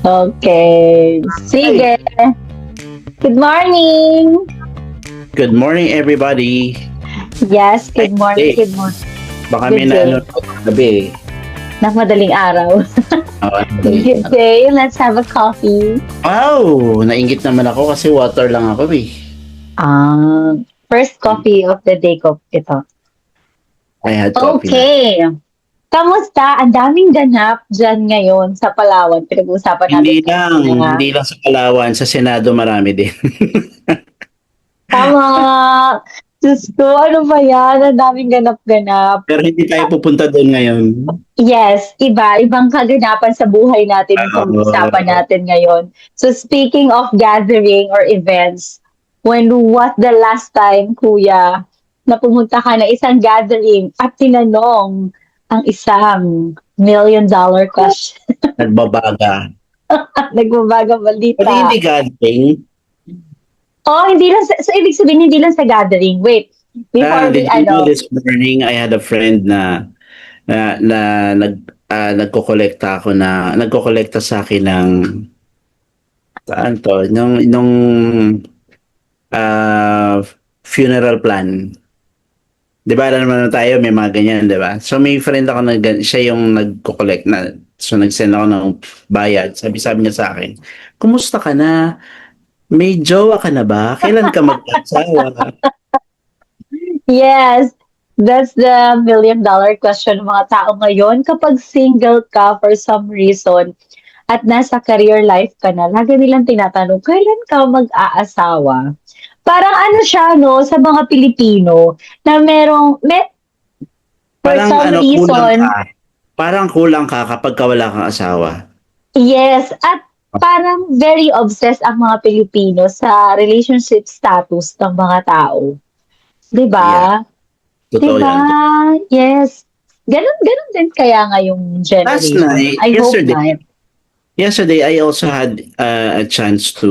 Okay. Hi. Sige. Good morning. Good morning, everybody. Yes, Ay, good morning. hey, Good morning. baka may Good day. gabi. Na madaling araw. Dali. Good day. Let's have a coffee. Wow! Nainggit naman ako kasi water lang ako eh. First coffee of the day ko ito. I had coffee na. Okay. Kamusta? Ang daming ganap dyan ngayon sa Palawan. Pinag-uusapan natin kanina. Hindi lang sa Palawan, sa Senado marami din. Tama. Diyos ko, ano ba yan? Ang daming ganap-ganap. Pero hindi tayo pupunta doon ngayon. Yes, ibang kaganapan sa buhay natin yung pag-uusapan Uh, natin ngayon. So speaking of gathering or events, when was the last time, kuya, na pumunta ka na isang gathering at tinanong ang isang $1 million question? Nagbabaga. Nagbabagang Pati hindi balita. gathering. Oh, hindi lang so ibig sabihin hindi lang sa gathering. Wait, before we Did you know ano, this morning I had a friend na nagkokolekta sa akin ng saan to? Nung ah, funeral plan. 'Di ba alam naman tayo may mga ganyan, 'di ba? So may friend ako na siya yung nagko-collect na so nag-send ako ng bayad. Sabi niya sa akin, "Kumusta ka na? May jowa ka na ba? Kailan ka mag-asawa?" yes, that's the $1 million question ng mga tao ngayon. Kapag single ka for some reason at nasa career life ka na, lagi nilang tinatanong, kailan ka mag-aasawa? Parang ano siya, no, sa mga Pilipino, na for Parang some ano, kulang ka. reason, Parang kulang ka kapag ka wala kang asawa. yes, at parang very obsessed ang mga Pilipino sa relationship status ng mga tao. 'Di Yeah, ba? 'Di totoo ba? 'yan. Yes. Ganun din kaya ngayong Last generation. night, I hope not. yesterday I also had a chance to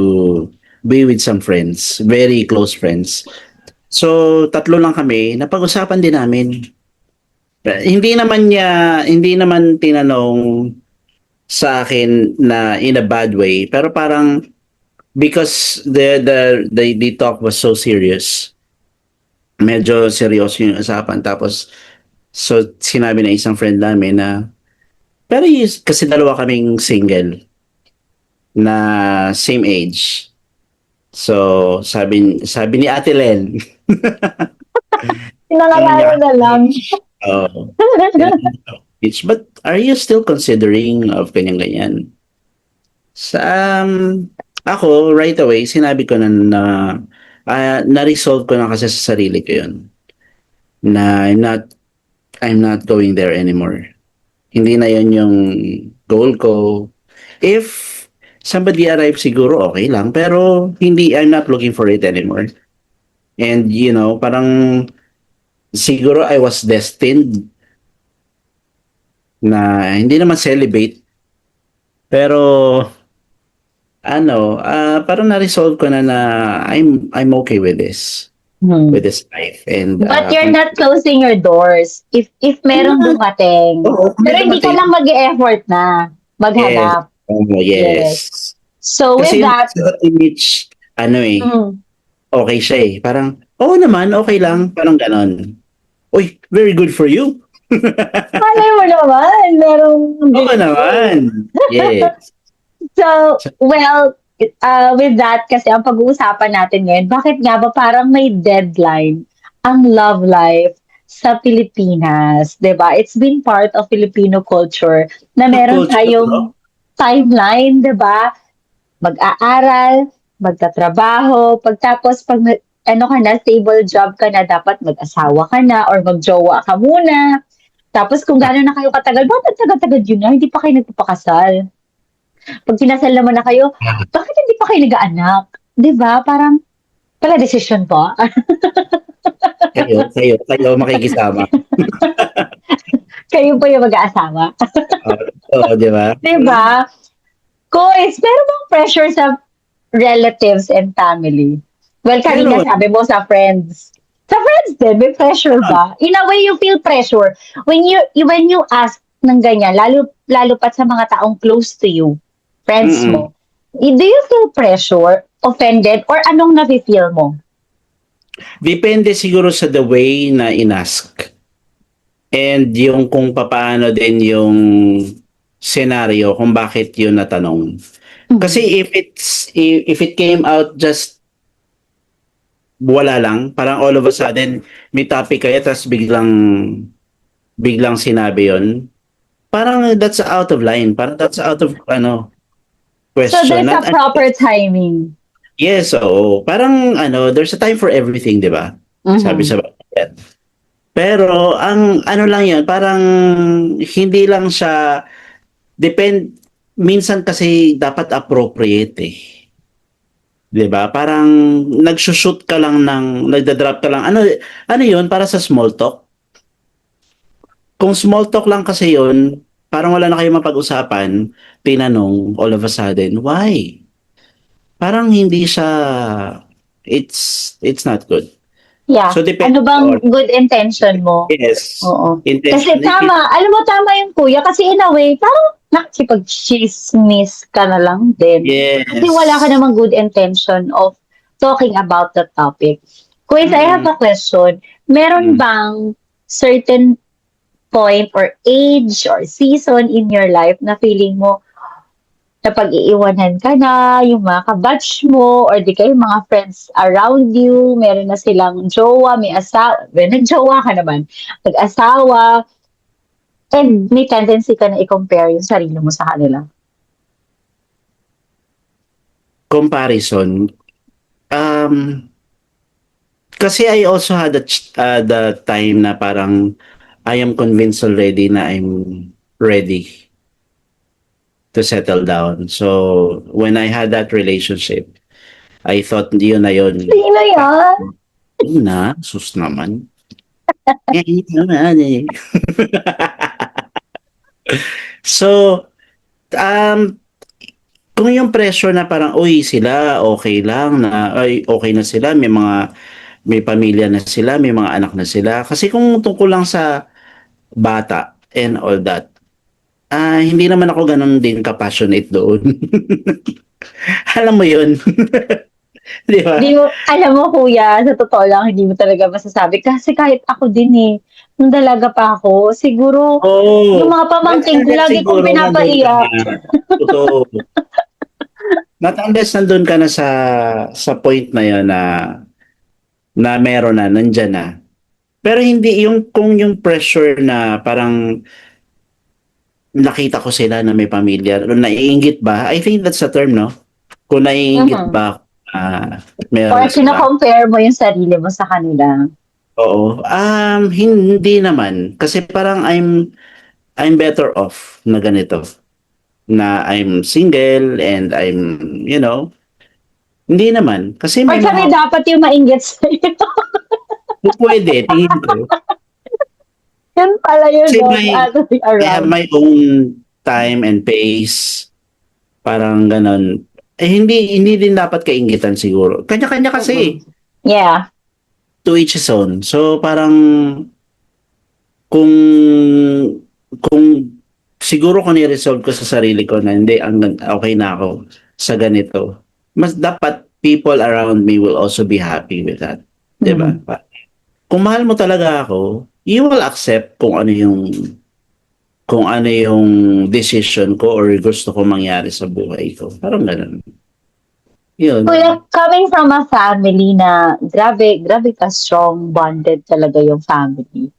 be with some friends, very close friends. So, tatlo lang kami, napag-usapan din namin. Hindi naman tinanong sa akin na in a bad way, pero parang because the talk was so serious, medyo seryoso yung usapan. Tapos, so sinabi na isang friend namin na, pero kasi dalawa kaming single na same age. So, sabi ni Ate Len, tinanong niya Pinangalanan na lang. oh, tinanong niya age, but are you still considering of ganyan-ganyan? Sa, ako, right away, sinabi ko na-resolve ko na kasi sa sarili ko yun. Na I'm not going there anymore. Hindi na yun yung goal ko. If somebody arrives siguro okay lang, pero I'm not looking for it anymore. And parang siguro I was destined na hindi naman celibate, pero parang na-resolve ko na I'm okay Hmm. with this life. And But you're not closing your doors if merong dumating. oo, kung Pero may hindi ka dumating, lang mag-e-effort na yes, maghanap. yes. Yes. So with Kasi yung that, sa image, mm, okay siya eh. Parang, oo naman, okay lang. Parang ganon. Uy, very good for you. malay mo naman, merong Oo gusto. naman. Yes. So, well, with that kasi ang pag-uusapan natin ngayon, bakit nga ba parang may deadline ang love life sa Pilipinas, 'di ba? It's been part of Filipino culture na Yung meron culture, tayong bro. timeline, 'di ba? Mag-aaral, magtatrabaho, pagtapos ano ka na, stable job ka na, dapat mag-asawa ka na or magjowa ka muna. Tapos kung gaano na kayo katagal, ba't ang tagal-tagal yun na, hindi pa kayo nagpapakasal? Pag kinasal naman na kayo, bakit hindi pa kayo nag-aanak? 'Di ba? Parang pala desisyon po. Kayo makikisama. Kayo po yung mag-aasawa. Oo, di ba? 'Di ba? Kois, meron bang pressure sa relatives and family? Well, kanina Meron. sabi mo sa friends. Sa friends din, may pressure Meron. ba? In a way, you feel pressure when you ask ng ganyan, lalo pat sa mga taong close to you. friends Mm. mo, do you feel pressure, offended, or anong nafe-feel mo? Depende siguro sa the way na inask. And yung kung papaano din yung scenario kung bakit yun natanong. Mhm. Kasi if it came out just wala lang, parang all of a sudden may topic kayo tapos biglang sinabi yon. Parang that's out of line, parang that's out of So question. there's Not a proper timing. yes, oo. Parang there's a time for everything, 'di ba? Sabi Mhm. sa Bible. Pero ang ano lang 'yon, parang hindi lang siya minsan kasi dapat appropriate eh. 'Di ba? Parang nagsushoot ka lang nagda-drop ka lang. Ano 'yun para sa small talk? Kung small talk lang kasi 'yun, parang wala na kayong mapag-usapan, tinanong all of a sudden, why? Parang hindi siya it's not good. Yeah. So depende Ano bang on good intention mo? yes, Oo. Kasi intention. tama, alam mo tama yung kuya kasi in a way, parang nakikipag-chismis ka na lang din. Kasi wala ka Yes. namang good intention of talking about the topic. Kuya, I have Mm. a question. Meron Mm. bang certain point or age or season in your life na feeling mo napag-iiwanan ka na, yung mga kabatch mo, or di kayo mga friends around you, meron na silang jowa, may asawa, well, nag-jowa ka naman, nag-asawa, and may tendency ka na i-compare yung sarili mo sa kanila. Comparison. Um, Kasi I also had the time na parang I am convinced already na I'm ready to settle down. So when I had that relationship, I thought yun na yun. Sino yan? Yun na, sus naman. Yun naman eh. So, um, kung yung pressure na parang, uy, sila, okay lang, na, ay, okay na sila, may pamilya na sila, may mga anak na sila. Kasi kung tungkol lang sa bata and all that, hindi naman ako ganun din ka-passionate doon. Alam mo yun, di Di ba? mo, alam mo kuya, sa totoo lang, hindi mo talaga masasabi. Kasi kahit ako din eh, nung dalaga pa ako, siguro, yung Oo. mga Not pamangking ko, unless lagi kong siguro nandun ka pinapaiyak. na. Totoo. Not unless nandun ka na sa point na yun na meron na, nandyan na. Pero hindi yung kung yung pressure na parang nakita ko sila na may pamilya, naiinggit ba? I think that's the term, no? Kung naiinggit Mhm. ba, meron Or na sila. kino-compare mo yung sarili mo sa kanila. Oo. Hindi naman. Kasi parang I'm better off na ganito. Na I'm single and hindi naman. Kasi Or may kami mga dapat yung mainggit sa'yo. pwede, tingin ko. Yun pala yun, Kasi no? The other way I have around. my own time and pace. Parang ganon. Hindi din dapat kainggitan siguro. Kanya-kanya kasi. Mm-mm. Yeah. To each his own. So parang kung kung siguro kung ni-resolve ko sa sarili ko na hindi okay na ako sa ganito. Mas dapat people around me will also be happy with that. 'Di ba? Mhm. Kung mahal mo talaga ako, you will accept kung ano yung decision ko or gusto ko mangyari sa buhay ko. Parang ganun. Kuya, Yun. coming from a family na grabe ka strong bonded talaga yung family.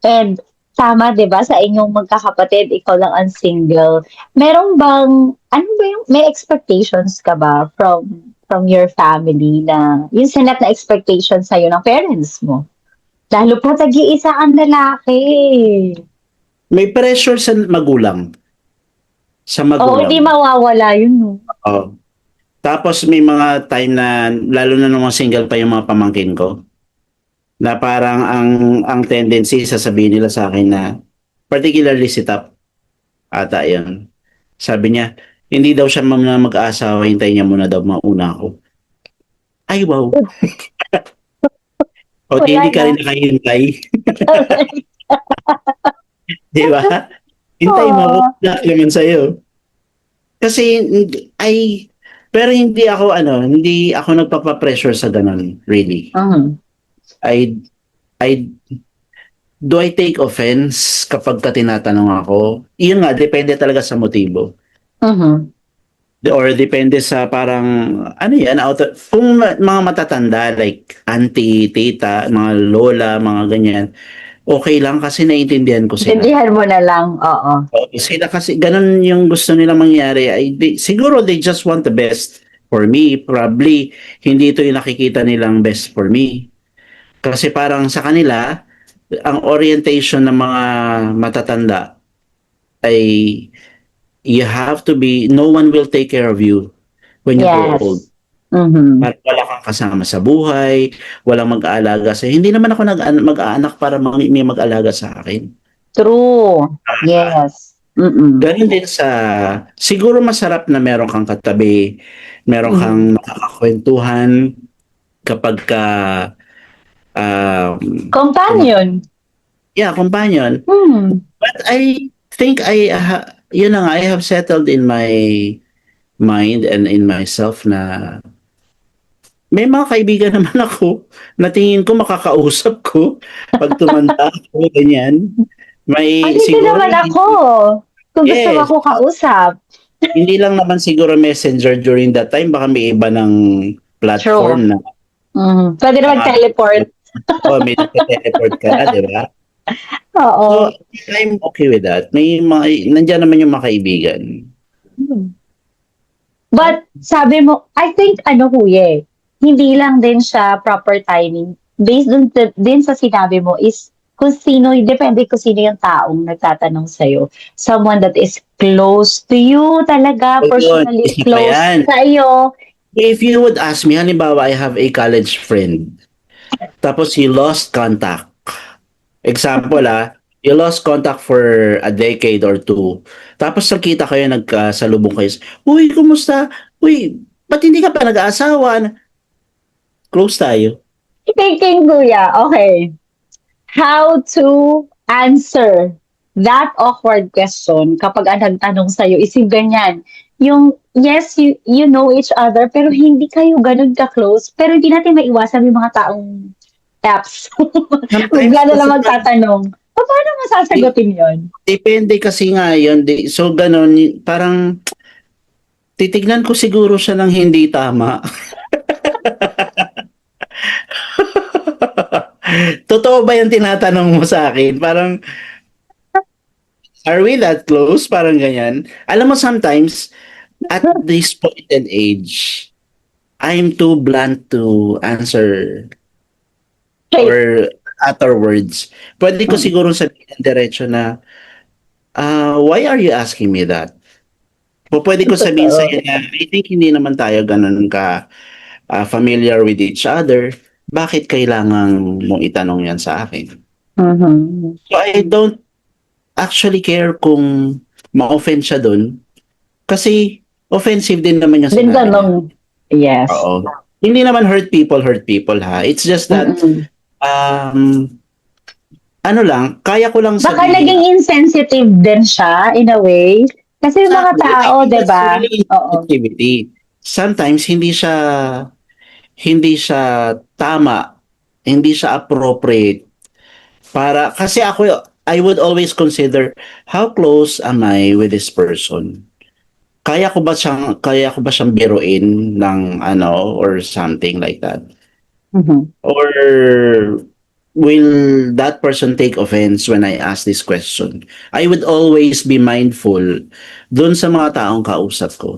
And tama 'di ba sa inyong magkakapatid, ikaw lang ang single. Meron bang ano ba yung may expectations ka ba from your family na yung sinet na expectation sa'yo ng parents mo? Lalo pa tag-iisa kang lalaki. May pressure sa magulang. Sa Oo, hindi magulang. mawawala yun 'no. Oo. Tapos may mga time na lalo na nung mga single pa yung mga pamangkin ko na parang ang tendency sasabihin nila sa akin na particularly si Tap ata yun. Sabi niya, hindi daw siya mag-aasawa, hintayin niya muna daw mauna ako. Ay wow. O di Wala hindi ka na. rin nakahintay. Di ba? Hintay mo ako. Oo. Lahat naman sa'yo. Kasi pero hindi ako nagpapa-pressure sa ganun, really. Mhm. I I do I take offense kapag ka tinatanong ako? Yun nga, depende talaga sa motibo. Mhm. Or depende sa parang, ano yan, kung mga matatanda, like auntie, tita, mga lola, mga ganyan, okay lang kasi naiintindihan ko sila. Intindihan mo na lang, oo. Sila kasi, ganun yung gusto nila mangyari. Siguro they just want the best for me. Probably, hindi ito yung nakikita nilang best for me. Kasi parang sa kanila, ang orientation ng mga matatanda ay no one will take care of you when you grow old. Yes. Mhm. Parang wala kang kasama sa buhay, walang mag-aalaga sa hindi naman ako mag-aanak para may mag-alaga sa akin. True. Yes. Mm. Ganun din siguro masarap na meron kang katabi, meron kang Mhm. nakakakwentuhan kapag ka, um, kung, Companion. yeah, companion. Hmm. But I think yun na nga, I have settled in my mind and in myself na may mga kaibigan naman ako na tingin ko makakausap ko pag tumanda ako, ganyan. May Andito siguro, naman ako. Kung gusto mo yes, ako kausap. hindi lang naman siguro Messenger during that time, baka may iba ng True. platform na Mhm. Pwede na mga, mag-teleport. may teleport ka na, di ba? So, Oo. I'm okay with that. Nandiyan naman yung mga kaibigan. Hmm. But sabi mo, I think ano kuya hindi lang din siya proper timing. Based din sa sinabi mo is kung sino, depende kung sino yung taong nagtatanong sa'yo. Someone that is close to you talaga, So, yun, personally isa pa close yan. sa'yo. If you would ask me, halimbawa, I have a college friend, tapos he lost contact. Example you lost contact for a decade or two. Tapos nakita kayo, nagkasalubong kayo. Uy, kumusta? Uy, ba't hindi ka pa nag-aasawa? Close tayo. Thinking kuya, okay. How to answer that awkward question kapag ang nagtanong sa'yo is yung ganyan. Yung, yes, you know each other, pero hindi kayo ganun ka-close. Pero hindi natin maiwasan yung mga taong apps. Sometimes Bigla na lang kasi magtatanong. Paano mo di- sasagutin yon? depende kasi nga yun. So, ganun, parang titignan ko siguro siya ng hindi tama. Totoo ba yung tinatanong mo sa akin? Parang, are we that close? Parang ganyan. Alam mo, sometimes, at this point and age, I'm too blunt to answer Straight. or utter words. Pwede ko Mm. siguro sabihin ng diretso na, why are you asking me that? O pwede ko sabihin Totoo. sa'yo na, I think hindi naman tayo ganun ka familiar with each other. Bakit kailangan mong itanong yan sa akin? Mhm. So I don't actually care kung ma-offend siya dun. Kasi offensive din naman yung Din sinabi niya. tanong. Yes. Oo. Hindi naman hurt people ha. It's just that, Mm-mm. um, ano lang, kaya ko lang Baka sabihin naging na, insensitive din siya in a way. Kasi yung mga exactly, I tao, think 'di that's ba? really Oo. insensitivity. Sometimes hindi siya tama, hindi siya appropriate kasi I would always consider how close am I with this person? Kaya ko ba siyang biruin ng or something like that? Mhm. Or will that person take offense when I ask this question? I would always be mindful dun sa mga taong kausap ko.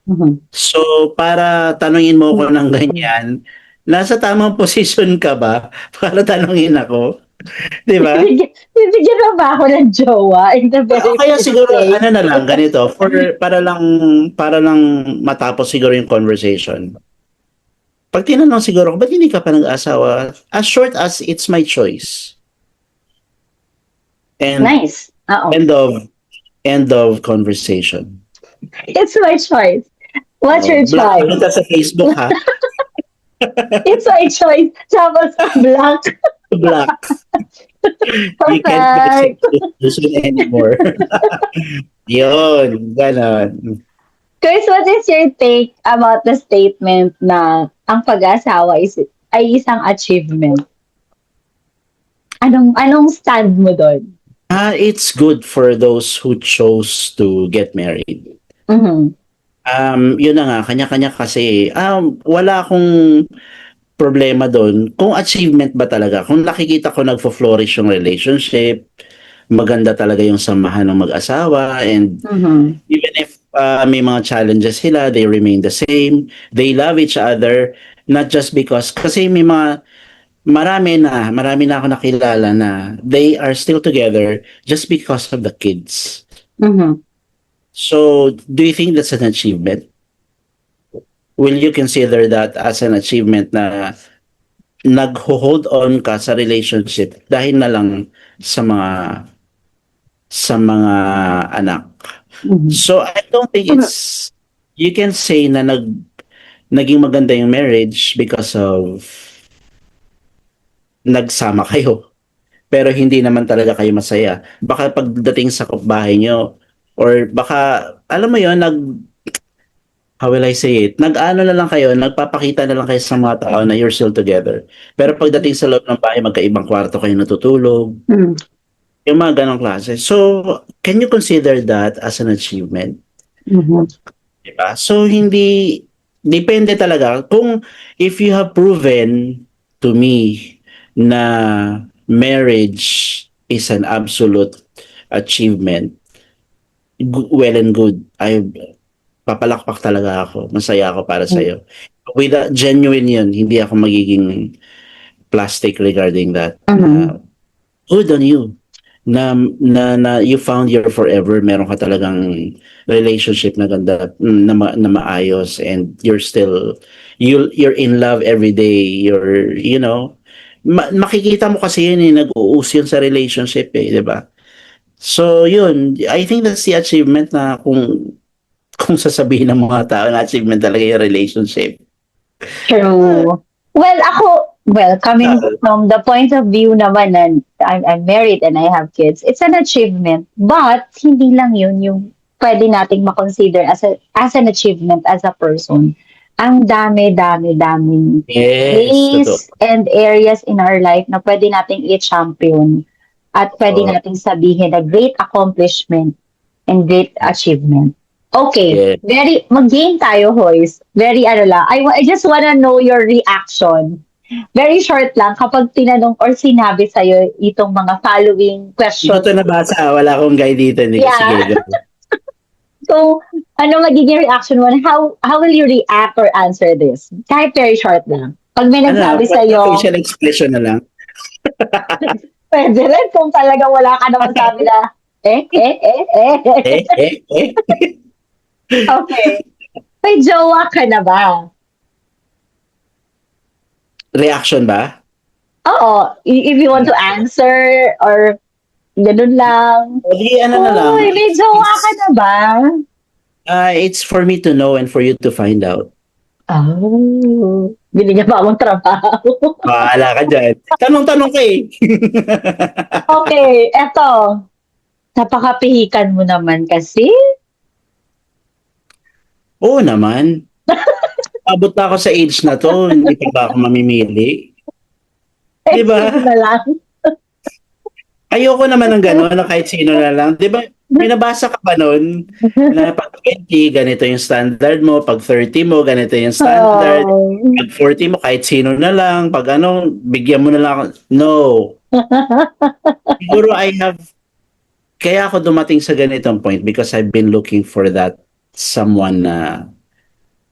Mhm. So, para tanungin mo ko ng ganyan, nasa tamang posisyon ka ba para tanungin ako? 'Di ba? Bibigyan mo ba ako ng jowa in the O very kaya first siguro place? ano na lang, ganito, para lang matapos siguro yung conversation. 'Pag tinanong siguro ko, "Ba't hindi ka pa nag-asawa?" As short as, "It's my choice." And Nice. Oo. end of conversation. It's my choice. What's your Block na choice? kita sa Facebook ha, It's my choice. Tapos black. block. You can't message Perfect. this person anymore. Yun, gano'n. Chris, what is your take about the statement na ang pag-asawa ay isang achievement? Anong stand mo doon? It's good for those who chose to get married. Mhm. Yun na nga, kanya-kanya kasi, wala akong problema doon kung achievement ba talaga. Kung nakikita ko nagfo-flourish yung relationship, maganda talaga yung samahan ng mag-asawa, and Mhm. even if may mga challenges sila, they remain the same. They love each other, not just because, kasi may mga, marami na ako nakilala na they are still together just because of the kids. Mhm. So, do you think that's an achievement? Will you consider that as an achievement na nag-hold on ka sa relationship dahil na lang sa mga anak? Mhm. So, I don't think it's, you can say na naging maganda yung marriage because of nagsama kayo. Pero hindi naman talaga kayo masaya. Baka pagdating sa bahay nyo, or baka, alam mo yon, how will I say it? Nag-ano na lang kayo, nagpapakita na lang kayo sa mga tao na you're still together. Pero pagdating sa loob ng bahay, magkaibang kwarto kayo natutulog. Mhm. Yung mga ganong klase. So, can you consider that as an achievement? Mhm. Diba? So, hindi, depende talaga. Kung, if you have proven to me na marriage is an absolute achievement, well and good. Papalakpak talaga ako. Masaya ako para sa'yo. With a genuine yun, hindi ako magiging plastic regarding that. Mhm. Good on you. Na you found your forever, meron ka talagang relationship na ganda, na maayos, and you're in love every day, makikita mo kasi yun, nag-uus yun sa relationship, di ba? So yun, I think that's the achievement, na kung sasabihin ng mga tao na achievement talaga yung relationship. True. Coming Uh, from the point of view naman na I'm married and I have kids, it's an achievement. But, hindi lang yun yung pwede nating makonsider as an achievement as a person. Ang daming yes, totoo. ways and areas in our life na pwede nating i-champion at pwede Oh, nating sabihin na great accomplishment and great achievement. Okay, yeah. mag-game tayo, Hoys. I just wanna know your reaction. Very short lang kapag tinanong or sinabi sa'yo itong mga following Hindi ko questions. to nabasa, wala akong guide dito. Yeah. Sige, go. So, ano magiging reaction mo? How will you react or answer this? Kahit very short lang. Pag may nagsabi sa'yo, Facial expression na lang. pwede rin kung talaga wala ka naman sabi na, Eh, eh, eh. Okay. May jowa ka na ba? Reaction ba? Oo. If you want to answer or ganun lang. O di, ano na lang. Uy, may jowa ka na ba? It's for me to know and for you to find out. Oh. Binigyan pa akong trabaho. Bahala ka dyan. Tanong-tanong ka eh. Okay, eto. Napakapihikan mo naman kasi. Oo naman. Abot na ako sa age na to, hindi pa ba ako mamimili? Di ba? Sige na lang. Ayoko naman ng gano'n, na kahit sino na lang. Di ba, binabasa ka ba nun? Na pag 20, ganito yung standard mo. Pag 30 mo, ganito yung standard. Oh. Pag 40 mo, kahit sino na lang. Pag bigyan mo na lang ako. No. Siguro kaya ako dumating sa ganitong point because I've been looking for that someone na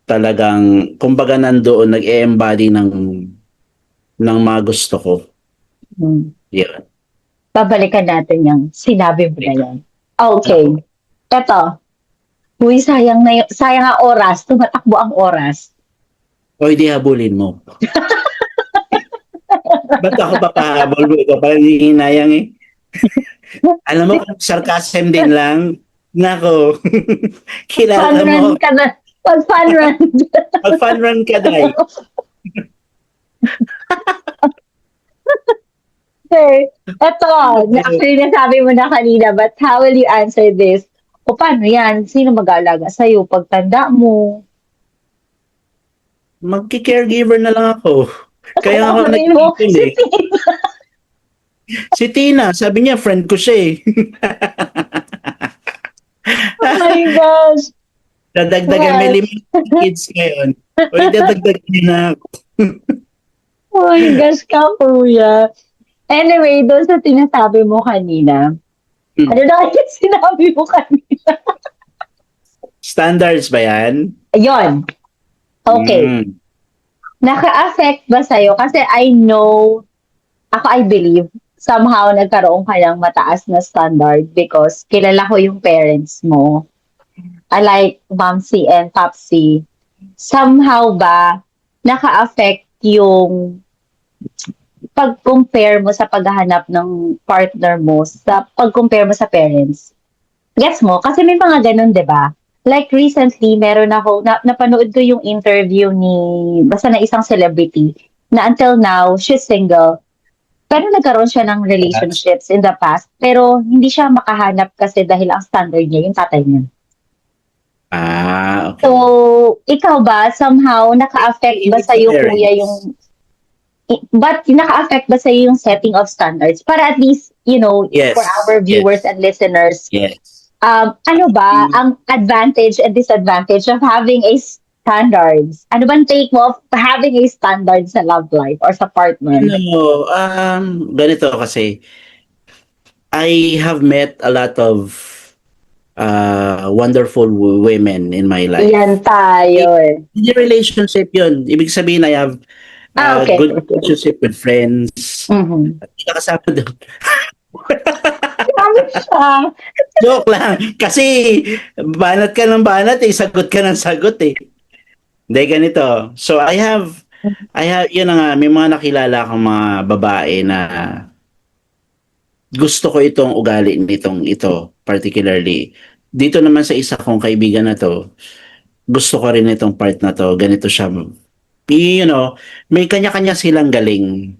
talagang, kumbaga nandoon, nag-e-embody ng mga gusto ko. Hmm. Yun. Babalikan natin yung sinabi mo na yan. Okay. Eto. Uy, sayang ang oras. Tumatakbo ang oras. O hindi habulin mo. Ba't ako papahabol mo? Ikaw parang hihinayang eh. Alam mo, kung sarcasm din lang, nako, kilala Fun run mo, ka na. Fun run. mag-fun run ka, day. Okay. Eto. Actually, nasabi mo na kanina, but how will you answer this? O paano yan? Sino mag-aalaga sa'yo pagtanda mo? Magki-caregiver na lang ako. Kaya ako Kukunin mo nag-ipon si eh. Tina. Si Tina, sabi niya friend ko siya eh. Oh my gosh. Dadagdagan may Well, 5 kids ngayon. O dadagdagan niya na ako. oh my gosh ka, kuya. Anyway, doon sa sinasabi mo kanina, ano Hmm. na kaya sinabi mo kanina? Standards ba yan? Ayun. Okay. Hmm. Naka-affect ba sa'yo? Kasi I know, I believe, somehow nagkaroon ka ng mataas na standard because kilala ko yung parents mo. I like Momsy and Popsy. Somehow ba, naka-affect yung pag-compare mo sa paghahanap ng partner mo sa pag-compare mo sa parents? Gets mo? Kasi may mga ganun, 'di ba? Like recently, meron ako napanood ko yung interview ni basta na isang celebrity na until now she's single. Pero nagkaroon siya ng That's, relationships in the past, pero hindi siya makahanap kasi dahil ang standard niya yung tatay niya. So, okay. ikaw ba somehow naka-affect ba Hindi sa sa kuya parents. yung but naka-affect ba sa yung setting of standards para at least, for Yes. our viewers Yes. and listeners, Yes. ano ba Mm, ang advantage and disadvantage of having a standards? Ano bang take mo of having a standard sa love life or sa partner? ganito kasi, I have met a lot of wonderful women in my Yan life. tayo eh. Hindi relationship yun. Ibig sabihin, I have Okay. good relationship with friends. Mhm. At kasama doon. Grabe siya. Joke lang. Kasi, banat ka ng banat eh. Sagot ka ng sagot eh. Hindi, ganito. So, yun na nga, may mga nakilala akong mga babae na gusto ko itong ugali nitong ito, particularly. Dito naman sa isa kong kaibigan na to, gusto ko rin itong part na to, ganito siya. May kanya-kanya silang galing.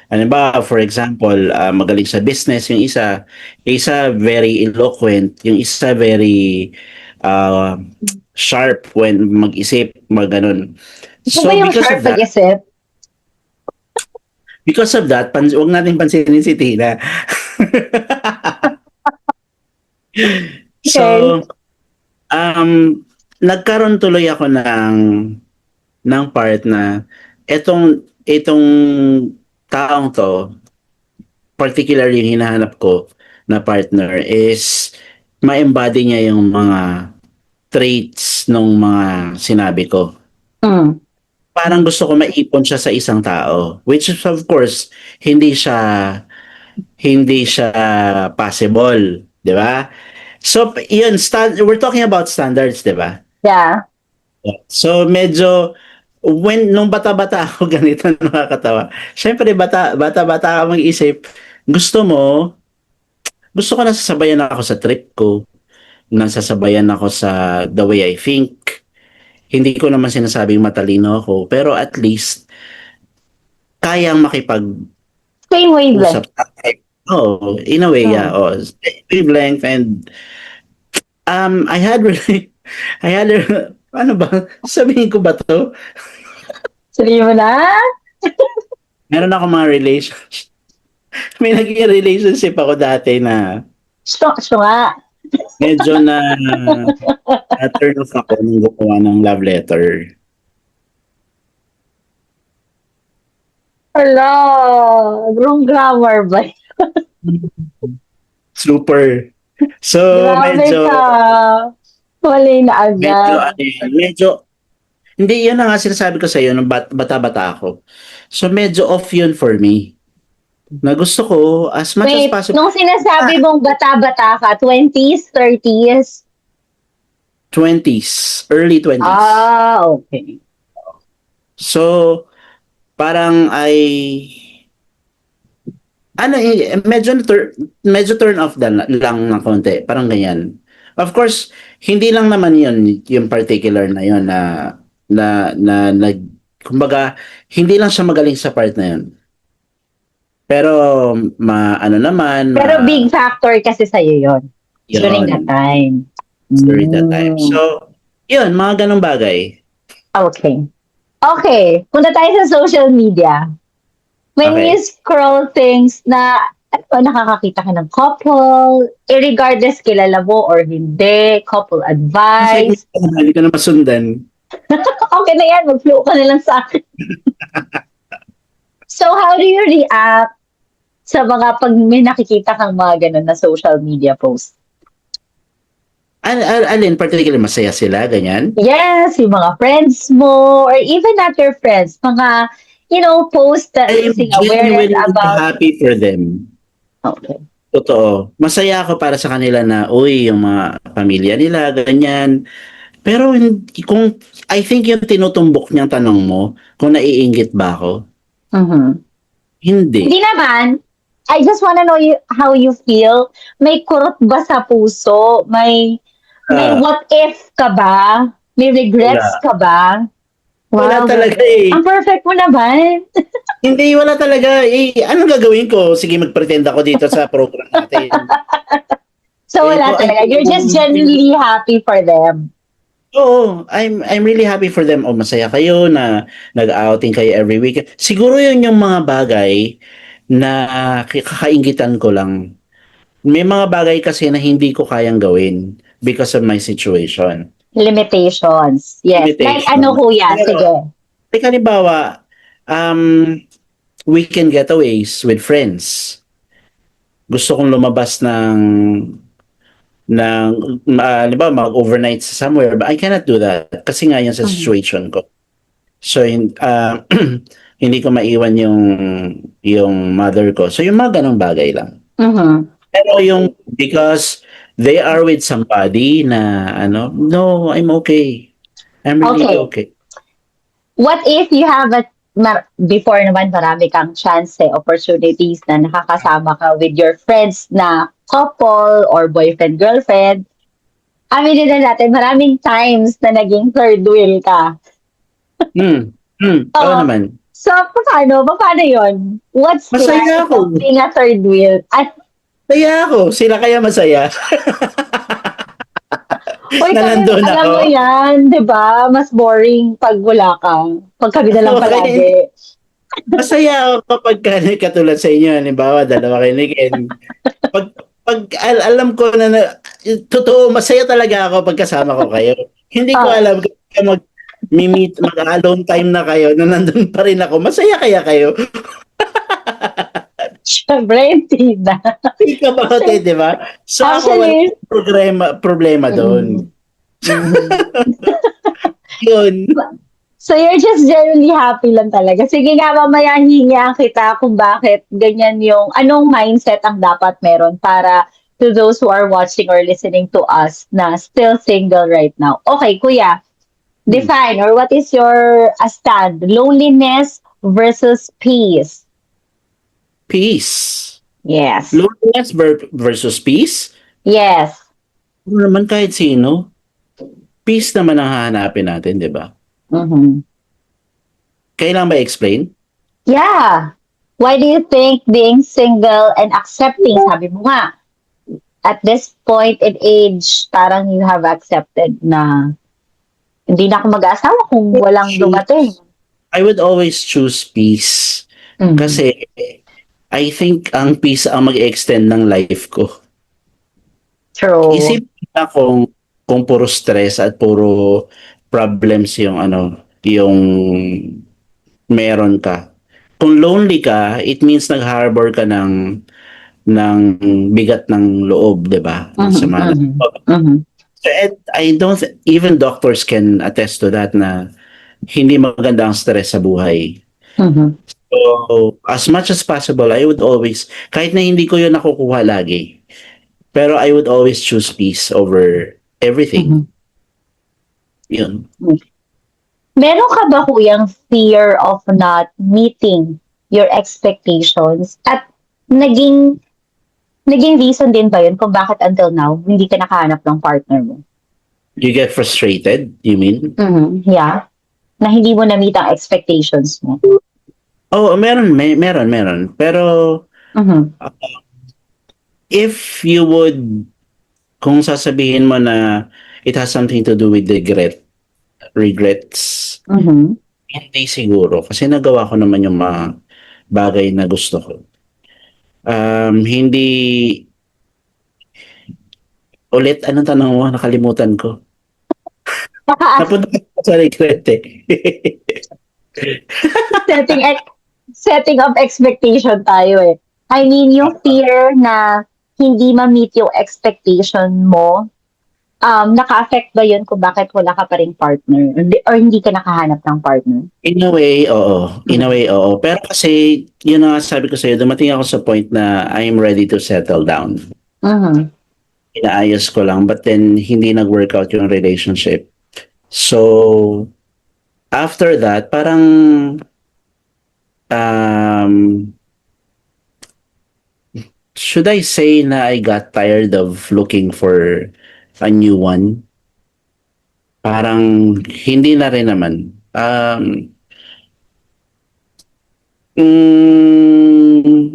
Ano ba, for example, magaling sa business, yung isa very eloquent, yung isa very uh, sharp when mag-isip, ganun. Ito ba So yung sharp pag-isip? because of that, wag natin pansinin si Tina. Okay. So, um, nagkaroon tuloy ako ng part na itong taong to, particularly yung hinahanap ko na partner is ma-embody niya yung mga traits ng mga sinabi ko. Mm. Parang gusto ko maipon siya sa isang tao, which is of course hindi siya possible, 'di ba? So, yun, we're talking about standards, 'di ba? Yeah. So, medyo nung bata-bata ako ganito nakakatawa. Siyempre bata-bata ka mag-isip, gusto mo, gusto ko nasasabayan ako sa trip ko, nasasabayan ako sa the way I think. Hindi ko naman sinasabing matalino ako, pero at least kayang Same wavelength. usap tayo. Oh, in a way, yeah. Mm. Oh, wavelength and I had really, I had, ano ba, sabihin ko ba to? Sabihin mo na? Meron ako mga relationship. May naging relationship ako dati na Siya nga. medyo na turn off ako nung gumawa ng love letter. Hala, wrong grammar ba? Super. So, Grabe ka. Mali na medyo, agad. hindi, yun na nga sinasabi ko sa iyo nung bata-bata ako. So, medyo off yun for me. Na gusto ko, as much as Wait, possible, nung sinasabi mong bata-bata ka, 20s, 30s? 20s, early 20s. Ah, okay. So, parang medyo turn off lang ng konti, parang ganyan. Of course, hindi lang naman yun, yung particular na yun kumbaga, hindi lang siya magaling sa part na yun. Pero, ano naman, Pero big factor kasi sa'yo yon during that yun. time. during that time. Mm. So, yun, mga ganong bagay. Okay. Okay, punta tayo sa social media. When you Okay. scroll things na ano ba, nakakakita ka ng couple, regardless kilala mo or hindi, couple Kasi advice. hindi ko na masundan. Okay na yan, mag-flow ka na lang sa akin. So, how do you react sa mga pag may nakikita kang mga ganun na social media post? Alin, particularly masaya sila, ganyan? Yes, yung mga friends mo, or even not your friends, mga, post that I am raising awareness genuinely about, happy for them. okay. Totoo. Masaya ako para sa kanila na, uy, yung mga pamilya nila, ganyan. Pero kung, I think yung tinutumbok niyang tanong mo, kung naiinggit ba ako? Mhm. Hindi. Hindi naman. I just wanna know how you feel. May kurot ba sa puso? May Ah, what if ka ba? May regrets wala. ka ba? Wala Wow, talaga galing. eh. Ang perfect mo naman. Hindi, wala talaga. Eh, anong gagawin ko? Sige, mag-pretend ako dito sa program natin. So Eh, wala kung talaga. You're just genuinely happy for them. Oo, I'm really happy for them. O masaya kayo na nag-outing kayo every week. Siguro yun yung mga bagay na kakaingitan ko lang. May mga bagay kasi na hindi ko kayang gawin because of my situation. Limitations. Yes. Like ano Limitation. kuya? Sige. Pero, like halimbawa, weekend getaways with friends. Gusto kong lumabas halimbawa, mag-overnight sa somewhere, but I cannot do that kasi nga yan sa Mhm. situation ko. So, hindi ko maiwan yung mother ko. So, yung mga ganong bagay lang. Mhm. Pero yung because they are with somebody na ano, no, I'm okay. I'm really Okay. okay. What if you have before naman marami kang chance opportunities na nakakasama ka with your friends na couple or boyfriend, girlfriend. Aminin na natin, maraming times na naging third wheel ka. Oo Oo. naman. So, paano? Paano yun? What's Masaya like of ako. being a third wheel? Ay, Masaya ako. Sila kaya masaya uy, na kami, nandun alam ako. mo yan, di ba? Mas boring pag wala ka. Pag kami na lang Kaya hindi. palagi. Masaya ako kapag katulad sa inyo. Halimbawa, dalawa kayo ni Ken. Alam ko na totoo, masaya talaga ako pag kasama ko kayo. Hindi ko Ah, alam kung mag-alone time na kayo, na nandun pa rin ako. Masaya kaya kayo? syempre, hindi na. Think about it, Actually, di ba? So ako, wala actually, akong problema doon. mm, mhm. Yun. So you're just genuinely happy lang talaga. Sige nga, mamaya hihingian kita kung bakit ganyan yung, anong mindset ang dapat meron para to those who are watching or listening to us na still single right now. Okay, kuya, Hmm. define or what is your stand? Loneliness versus peace. Peace. Yes. Loneliness versus peace? Yes. Ano naman kahit sino. Peace naman ang hahanapin natin, di ba? Mhm. Kailangan ba explain? Yeah. Why do you think being single and accepting, sabi mo nga, at this point in age, parang you have accepted na hindi na ako mag-aasawa kung walang dumating. I would always choose peace. Mhm. Kasi I think ang peace ang mag-extend ng life ko. True. Isipin na kung puro stress at puro problems yung meron ka. Kung lonely ka, it means nag-harbor ka ng bigat ng loob, 'di ba? Ng Mhm, sama ng mhm, loob. mhm, So, I don't even doctors can attest to that na hindi maganda ang stress sa buhay. mhm, So, as much as possible, I would always, kahit na hindi ko yun nakukuha lagi, pero I would always choose peace over everything. mhm. Yun. Meron ka ba kuyang fear of not meeting your expectations? At naging naging reason din ba yun kung bakit until now hindi ka nakahanap ng partner mo? You get frustrated, you mean? Mhm, yeah. Na hindi mo na-meet ang expectations mo? Oh, meron. Pero Mhm, if you would kung sasabihin mo na it has something to do with regrets, Mhm. hindi siguro. Kasi nagawa ko naman yung mga bagay na gusto ko. Hindi, ulit, anong tanong mo? Nakalimutan ko. Naka Napunta ko sa regret eh. setting ex- setting of expectation tayo eh. I mean, yung fear na hindi ma-meet yung expectation mo, naka-affect ba yun kung bakit wala ka pa ring partner? Or hindi ka nakahanap ng partner? In a way, oo. In a way, oo. Pero kasi, yun na nga sabi ko sa'yo, dumating ako sa point na I'm ready to settle down. Mhm. Inaayos ko lang, but then hindi nag-workout yung relationship. So, after that, parang, um, should I say na I got tired of looking for a new one? Parang, hindi na rin naman.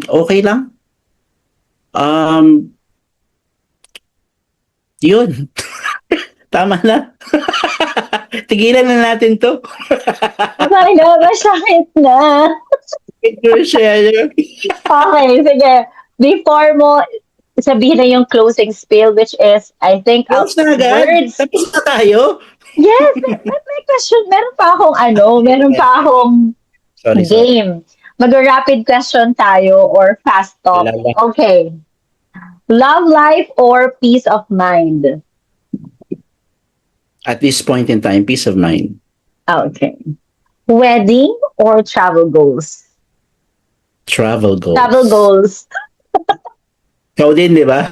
Okay lang. Um, Yun. Tama na. Tigilan na natin to. Okay na, masakit na. Share. Okay, sige. Before mo sabihin na yung closing spiel, which is, I think, Tapos na agad. words. Tapos na tayo. Yes, may question. Meron pa akong Sorry. game. Mag-rapid question tayo or fast talk. Wala. Okay. Love life or peace of mind? At this point in time, peace of mind. Okay. Wedding or travel goals? Travel goals. Travel goals. Ikaw din, di ba?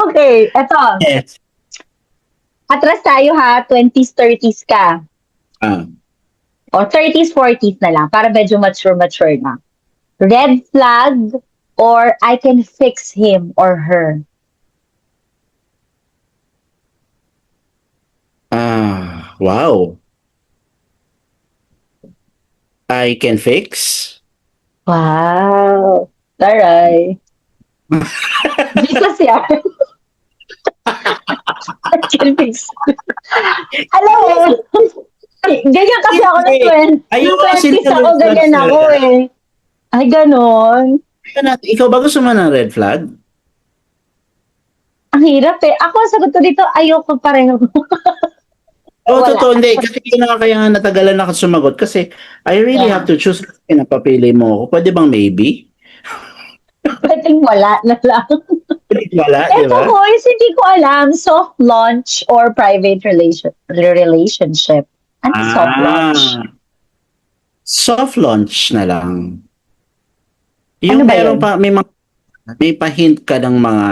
Okay, eto. Yes. Atras tayo ha, 20s, 30s ka. Ah. O 30s, 40s na lang, para medyo mature na. Red flag or I can fix him or her? Wow. I can fix. Wow. Taray. Jesus yan. I can fix. Alam mo, ganyan kasi ako ng 20. Ayoko Nung kasi 20s ng ako, red flags ganyan ako talaga. eh. Ay, ganon. Ikaw ba gusto mo ng red flag? Ang hirap eh. Ako, ang sagot ko dito, ayoko pareho. Oo, Wala. totoo. Hindi. Kasi yun nga kaya nga natagalan ako sumagot. Kasi I really Yeah. have to choose. Kasi napapili mo ako. Pwede bang maybe? Pwedeng wala na lang. Pwede wala, di Eto ba? boys, hindi ko alam. Soft launch or private relationship? Ano soft launch? Soft launch na lang. Ano Yung ba meron yun? pa, may pa-hint ka ng mga,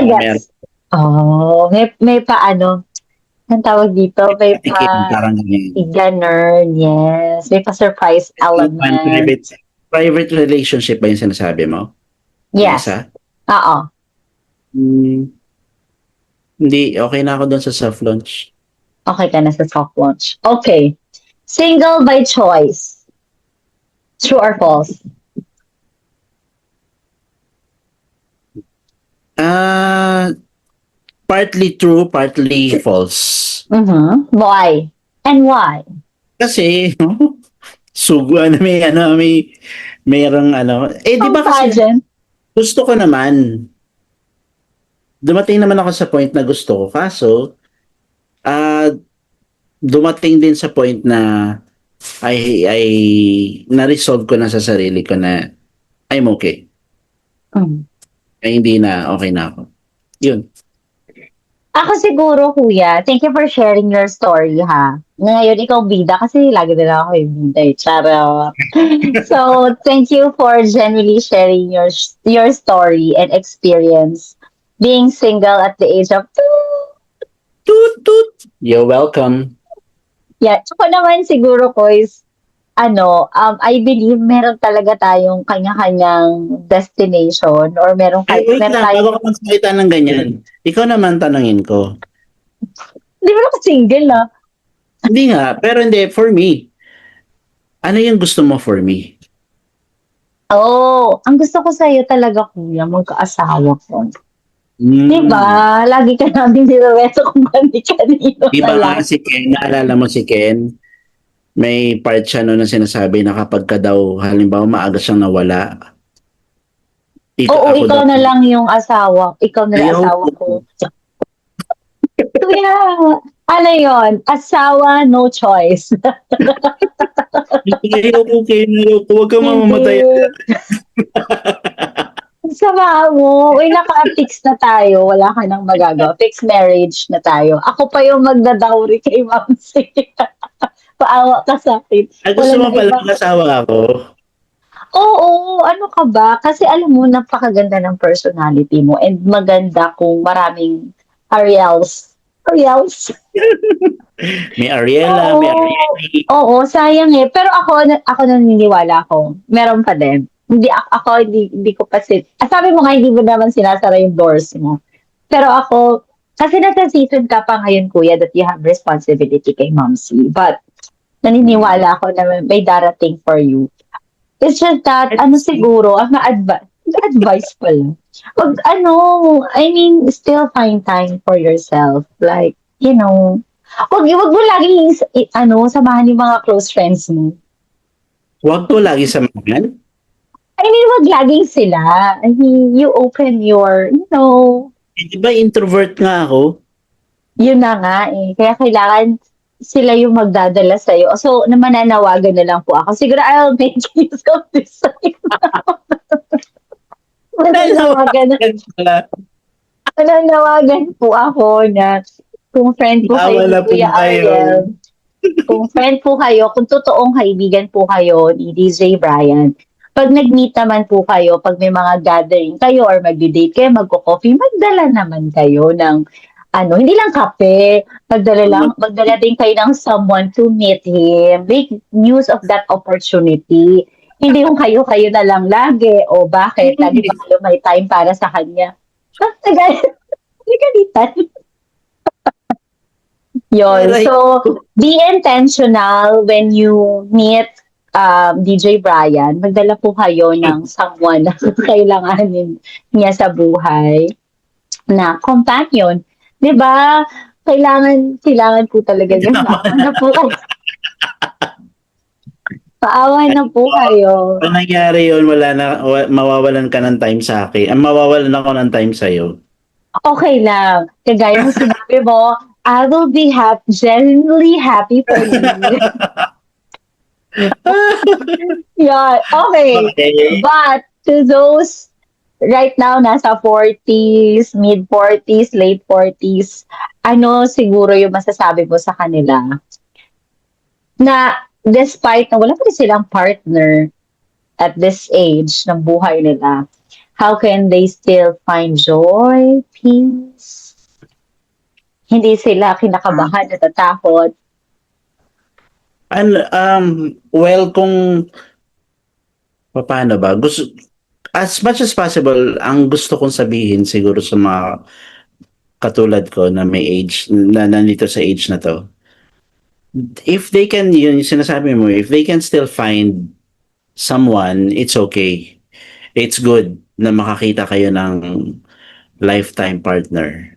Gets. Oh, may pa ano, ang tawag dito, may tikim, pa parang ganyan. ganun, yes. May pa surprise element. Private relationship ba yung sinasabi mo? Yung Yes. isa? Oo. Hindi, okay na ako doon sa soft launch. Okay ka na sa soft launch. Okay. Single by choice. True or false? Partly true, partly false. Mm-hmm. Why? And why? Kasi, suguan na mayroong di Ang ba kasi pageant. gusto ko naman, dumating naman ako sa point na gusto ko, kaso, dumating din sa point na ay na-resolve ko na sa sarili ko na I'm okay. Mm. Ay hindi na, okay na ako. Yun. Ako siguro, kuya, thank you for sharing your story, ha? Ngayon, ikaw bida kasi lagi na lang ako yung bida eh. Charot. So, thank you for genuinely sharing your story and experience being single at the age of Toot, toot. You're welcome. Yeah. Ako naman siguro ko is, I believe meron talaga tayong kanya-kanyang destination or Ay, wait meron lang, tayong, bago ka magsalita ng ganyan. Ikaw naman tanungin ko. hindi mo ako single, ah. Hindi nga, pero hindi, for me. Ano yung gusto mo for me? Oh, ang gusto ko sa'yo talaga kuya, magkaasawa ko. 'Di ba, Hmm. lagi ka naming nirereto kung kani-kanino 'Di na ba nga lang. si Ken, naalala mo si Ken? May part siya nun na sinasabi na kapagka daw halimbawa maaga siyang nawala, Oo, ako ikaw daw na lang yung asawa, ikaw na lang asawa ayoko. ko. Kuya, ano yun, asawa, no choice. Ayoko Ken, ayoko, huwag kang Hindi. mamamatay. Ang sama mo. Uy, naka-fix na tayo. Wala ka nang magagawa. Fixed marriage na tayo. Ako pa yung magdadawry kay Mamsi. Paawa ka sa akin. Ay gusto Wala mo na pala ibang mag-asawa ako? Oo, ano ka ba? Kasi alam mo, napakaganda ng personality mo and maganda kung maraming Ariels. Ariels? May Ariela, may Oo. Ariely. Oo, sayang eh. Pero ako naniniwala ako. Meron pa din. Hindi ako, hindi ko pa sabi mo nga, hindi mo naman sinasara yung doors mo. Pero ako, kasi nasa season ka pa ngayon, kuya, that you have responsibility kay Momsi. But, Hmm. naniniwala ako na may darating for you. It's just that, ano Let's see. siguro, ang advice pala. Wag, I mean, still find time for yourself. Like, wag mo laging, samahan yung mga close friends mo. Huwag ko lagi samahan? I mean, wag laging sila. I mean, you open Eh, 'di ba introvert nga ako? yun na nga eh. Kaya kailangan sila yung magdadala sa'yo. So, mananawagan na lang po ako. Siguro, I'll make use of this time. Mananawagan na Nanawagan pala. Nananawagan po ako na kung friend po kayo Maawa ni na po Kuya kayo. Ariel, kung friend po kayo, kung totoong kaibigan po kayo ni DJ Brian, pag nag-meet naman po kayo, pag may mga gathering kayo or magdi-date kayo, magko-coffee, magdala naman kayo ng hindi lang kape, magdala din kayo ng someone to meet him. Make use of that opportunity. Hindi yung kayo-kayo na lang lagi, o bakit? Lagi ba kayo may time para sa kanya? Nagalitan. Yun. Aray So, ko. be intentional when you meet DJ Brian. Magdala po kayo ng someone na kailanganin niya sa buhay na companion. 'Di ba? Kailangan po talaga niya. Tama Maawa na. na po kayo. Maawa na po kayo. 'Pag nangyari yun wala na mawawalan ka ng time sa'kin, mawawalan ako ng time sa'yo. Okay lang. Kagaya ng sinabi mo, I will be genuinely happy for you. Yeah, okay. Okay. But to those right now nasa 40s, mid-40s, late 40s, ano siguro yung masasabi mo sa kanila na despite na wala pa rin silang partner at this age ng buhay nila, how can they still find joy, peace? Hindi sila kinakabahan, natatakot. Well, kung papaano ba, as much as possible, ang gusto kong sabihin siguro sa mga katulad ko na may age, na nandito sa age na 'to, if they can, yun yung sinasabi mo, if they can still find someone, it's okay. It's good na makakita kayo ng lifetime partner.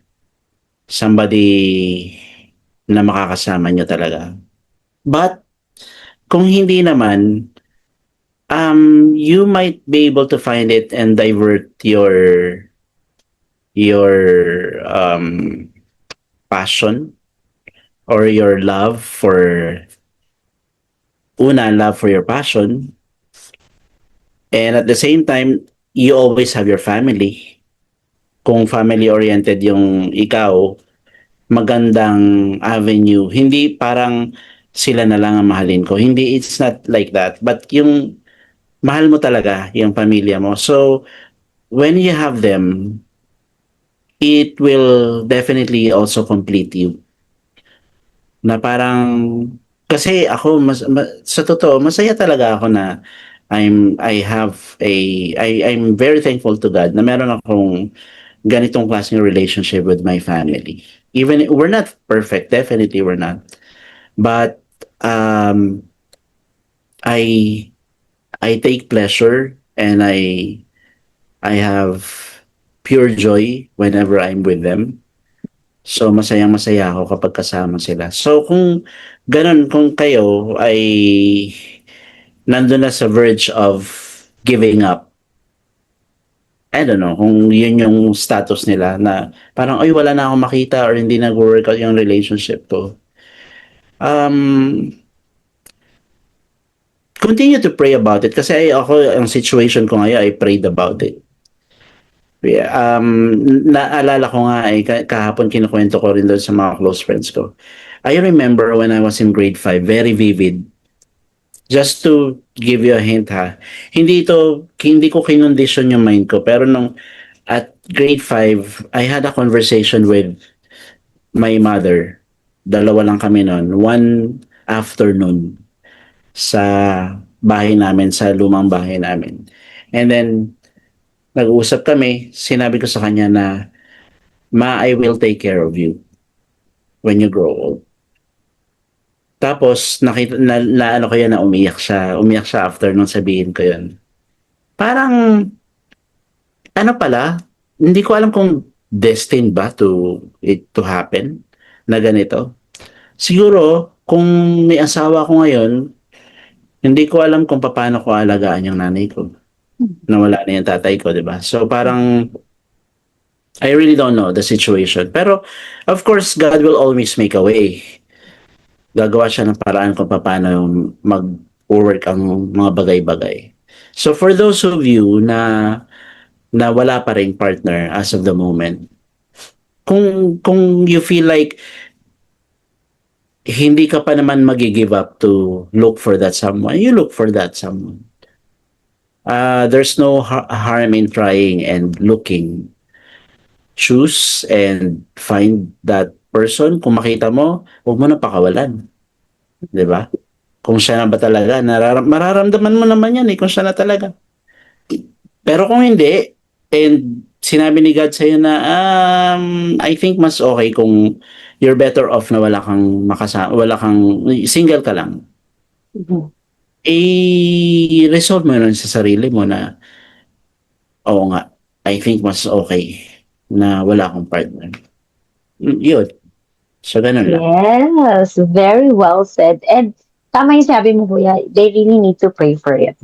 Somebody na makakasama niyo talaga. But kung hindi naman, you might be able to find it and divert your passion or your love for love for your passion, and at the same time you always have your family. Kung family oriented yung ikaw, magandang avenue. Hindi parang sila na lang ang mahalin ko. Hindi, it's not like that. But yung mahal mo talaga yung pamilya mo. So, when you have them, it will definitely also complete you. Na parang, kasi ako, sa totoo, masaya talaga ako na I'm very thankful to God na meron akong ganitong klaseng relationship with my family. Even we're not perfect, definitely we're not. But I I take pleasure and I have pure joy whenever I'm with them. So masayang-masaya ako kapag kasama sila. So kung ganun, kung kayo ay nandun na sa verge of giving up, I don't know kung yun yung status nila na parang, ay, wala na akong makita or hindi nag-work out yung relationship ko. Um, Continue to pray about it kasi ako, ang situation ko ngayon, I prayed about it. Yeah, naalala ko nga kahapon kinukwento ko rin doon sa mga close friends ko. I remember when I was in grade 5, very vivid. Just to give you a hint ha, hindi ko kinondisyon yung mind ko, pero nung at grade 5, I had a conversation with my mother. Dalawa lang kami noon. One afternoon sa bahay namin, sa lumang bahay namin. And then, nag-uusap kami, sinabi ko sa kanya na, Ma, I will take care of you when you grow old. Tapos, ano ko yan na umiyak siya. Umiyak siya after nung sabihin ko yun. Parang, ano pala, hindi ko alam kung destined ba to it to happen na ganito. Siguro, kung may asawa ko ngayon, hindi ko alam kung paano ko alagaan yung nanay ko. Nawala na yung tatay ko, di ba? So parang, I really don't know the situation. Pero, of course, God will always make a way. Gagawa siya ng paraan kung paano mag-work ang mga bagay-bagay. So for those of you na wala pa ring partner as of the moment, kung you feel like hindi ka pa naman magi-give up to look for that someone, you look for that someone. There's no harm in trying and looking. Choose and find that person. Kung makita mo, huwag mo na pakawalan. 'Di ba? Kung siya na ba talaga, mararamdaman mo naman yan kung siya na talaga. Pero kung hindi, and sinabi ni God sa'yo na, I think mas okay kung you're better off na wala kang, single ka lang. I-resolve mo yun sa sarili mo na, oo nga, I think mas okay na wala akong partner. Yun. So, ganun lang. Yes, very well said. And tama yung sabi mo, Kuya, they really need to pray for it.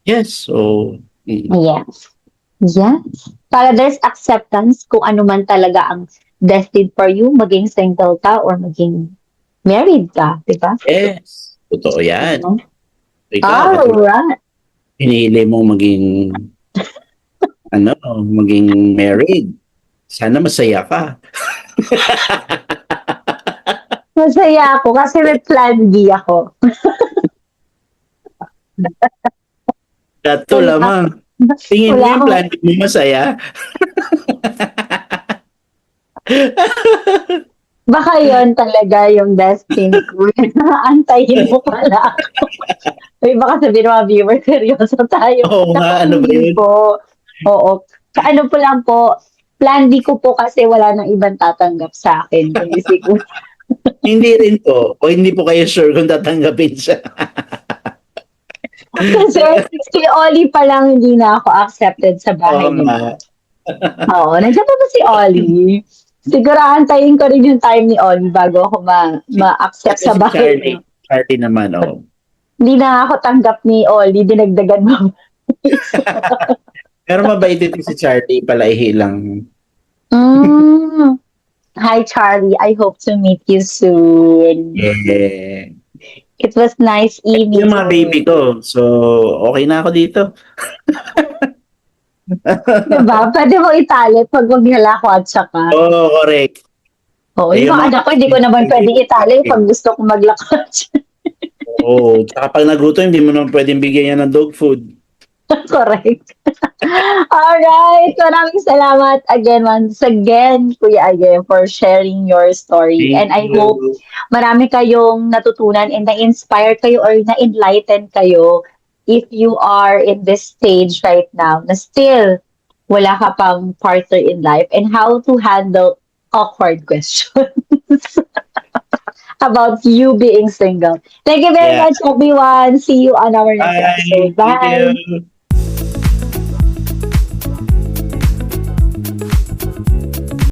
Yes. So, Yes. Yes. Para there's acceptance kung ano man talaga ang destined for you, maging single ka or maging married ka, di ba? yes. Totoo yan. All Ikaw, right. pinili mo maging maging married. Sana masaya ka. Masaya ako kasi may plan B ako. Dato lamang. Tingin mo Wala yung akong- plan mo masaya? Baka yon talaga yung destiny ko. Antayin mo pala ako. Uy, baka sabihin ng mga viewers, seryoso tayo. Oo nga, ano ba Hindi yun? po. Oo. Ano po lang po, plan B ko po kasi wala nang ibang tatanggap sa akin. Kundi siguro. Hindi rin po. O hindi po kayo sure kung tatanggapin siya. Kasi si Ollie pa lang hindi na ako accepted sa bahay Oo niya. nga. Oo, nandiyan pa ba si Ollie? Siguro antayin ko rin yung time ni Ollie bago ako ma-accept Kasi sa si bahay niya. Charlie naman, oh. Hindi na ako tanggap ni Ollie, dinagdagan mo. Pero mabait ito si Charlie, palaihi lang. Mm. Hi, Charlie. I hope to meet you soon. Yeah. It was nice evening. Yung mga baby ko, so okay na ako dito. Diba? Pwede mo itali pag maglala ko at saka. Oo, correct. Oo, yung mga anak ko, hindi ko naman pwedeng itali pag gusto ko maglakad. Oo, tsaka pag nagutom, hindi mo naman pwedeng bigyan yan ng dog food. Correct. Alright. Maraming salamat once again, Kuya Aye, for sharing your story. And I hope marami kayong natutunan and na-inspire kayo or na-enlighten kayo if you are in this stage right now na still wala ka pang partner in life and how to handle awkward questions about you being single. Thank you very much, everyone. See you on our next episode. Bye. Thank you.